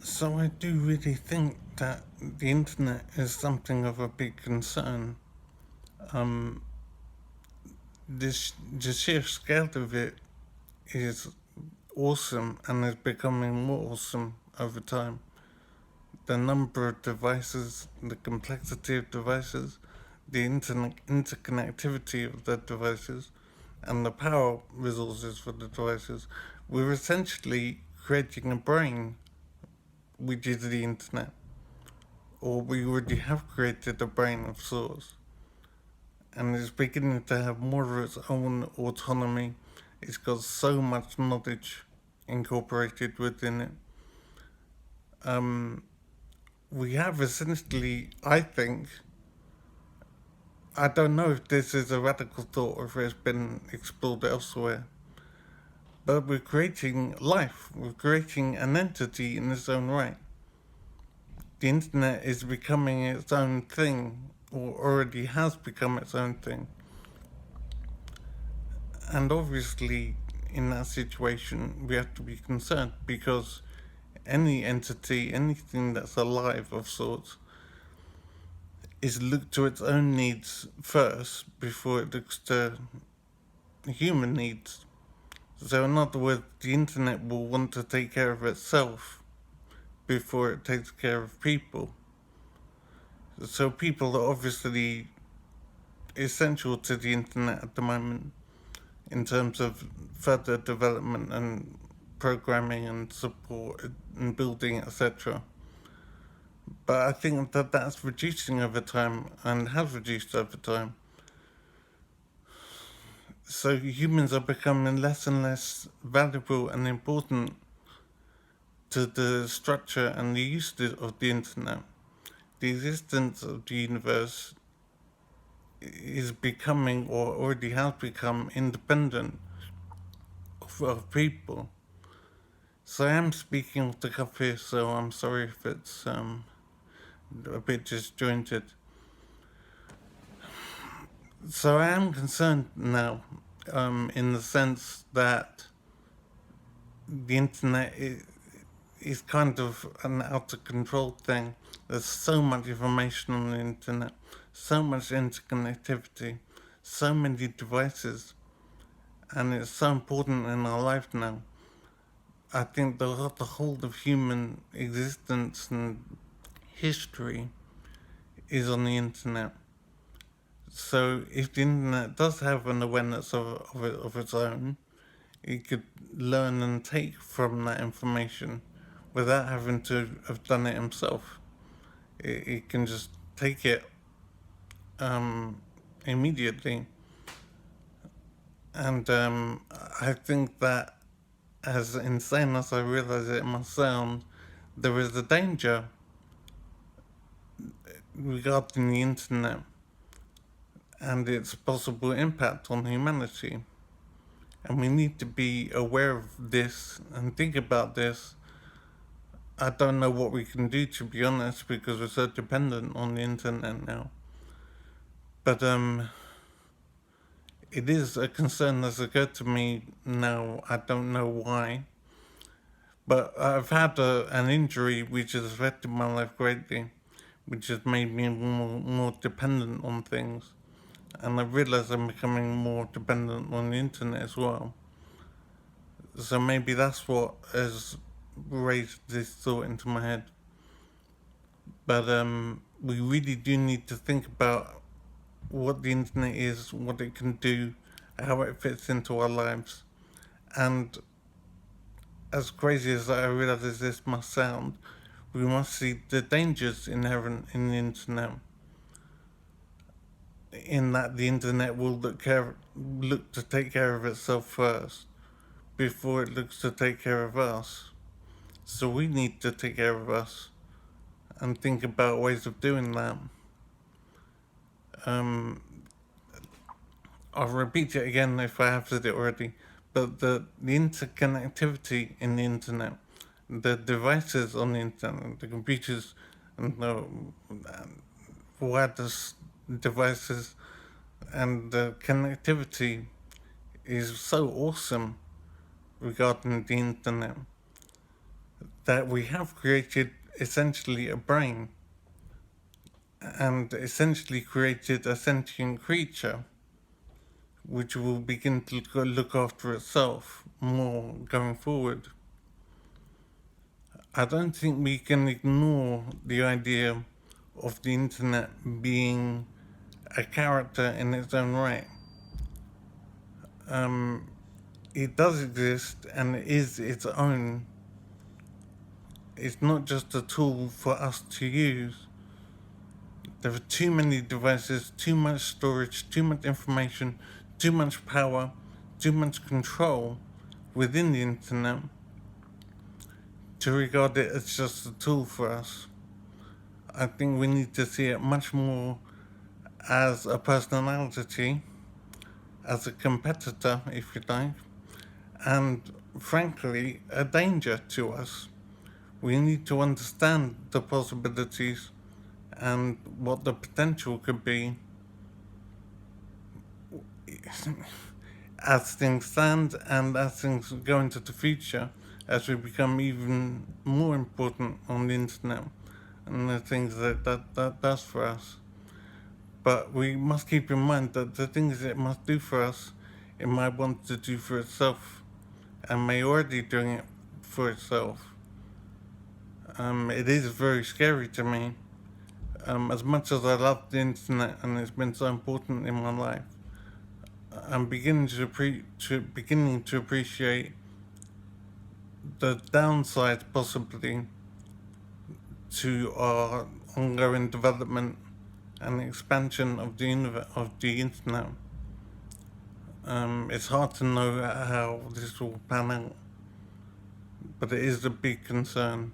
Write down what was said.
So I do really think that the internet is something of a big concern. Um, the sheer scale of it is awesome and is becoming more awesome over time. The number of devices, the complexity of devices, the interconnectivity of the devices, and the power resources for the devices, we're essentially creating a brain, which is the internet, or we already have created a brain of sorts, and it's beginning to have more of its own autonomy. It's got so much knowledge incorporated within it. Um, we have essentially, I think, I don't know if this is a radical thought or if it's been explored elsewhere, but we're creating life. We're creating an entity in its own right. The internet is becoming its own thing, or already has become its own thing. And obviously, in that situation, we have to be concerned because any entity, anything that's alive of sorts, is looked to its own needs first before it looks to human needs. So, in other words, the internet will want to take care of itself before it takes care of people. So, people are obviously essential to the internet at the moment in terms of further development and programming and support and building, etc. But I think that that's reducing over time and has reduced over time. So humans are becoming less and less valuable and important to the structure and the use of the internet. The existence of the universe is becoming, or already has become, independent of people. So I am speaking off the cuff here, so I'm sorry if it's a bit disjointed. So I am concerned now, in the sense that the internet is kind of an out of control thing. There's so much information on the internet, so much interconnectivity, so many devices, and it's so important in our life now. I think the whole of human existence and history is on the internet. So if the internet does have an awareness of its own, it could learn and take from that information without having to have done it himself. It can just take it um, immediately. And I think that, as insane as I realize it must sound, there is a danger regarding the internet and its possible impact on humanity. And we need to be aware of this and think about this. I don't know what we can do, to be honest, because we're so dependent on the internet now. But it is a concern that's occurred to me now. I don't know why, but I've had an injury which has affected my life greatly, which has made me more dependent on things. And I realize I'm becoming more dependent on the internet as well. So maybe that's what has raised this thought into my head. But we really do need to think about what the internet is, what it can do, how it fits into our lives. And as crazy as I realize this must sound, we must see the dangers inherent in the internet. In that the internet will look to take care of itself first before it looks to take care of us. So we need to take care of us and think about ways of doing that. Um, I'll repeat it again if I have said it already, but the interconnectivity in the internet, the devices on the internet, the computers and the wireless devices and the connectivity is so awesome regarding the internet that we have created essentially a brain and essentially created a sentient creature which will begin to look after itself more going forward. I don't think we can ignore the idea of the internet being a character in its own right. It does exist and it is its own. It's not just a tool for us to use. There are too many devices, too much storage, too much information, too much power, too much control within the internet to regard it as just a tool for us. I think we need to see it much more as a personality, as a competitor, if you like, and frankly, a danger to us. We need to understand the possibilities and what the potential could be as things stand and as things go into the future, as we become even more important on the internet and the things that does for us. But we must keep in mind that the things it must do for us, it might want to do for itself, and may already doing it for itself. It is very scary to me. As much as I love the internet and it's been so important in my life, I'm beginning to appreciate the downside possibly to our ongoing development and expansion of the internet. It's hard to know how this will pan out, but it is a big concern.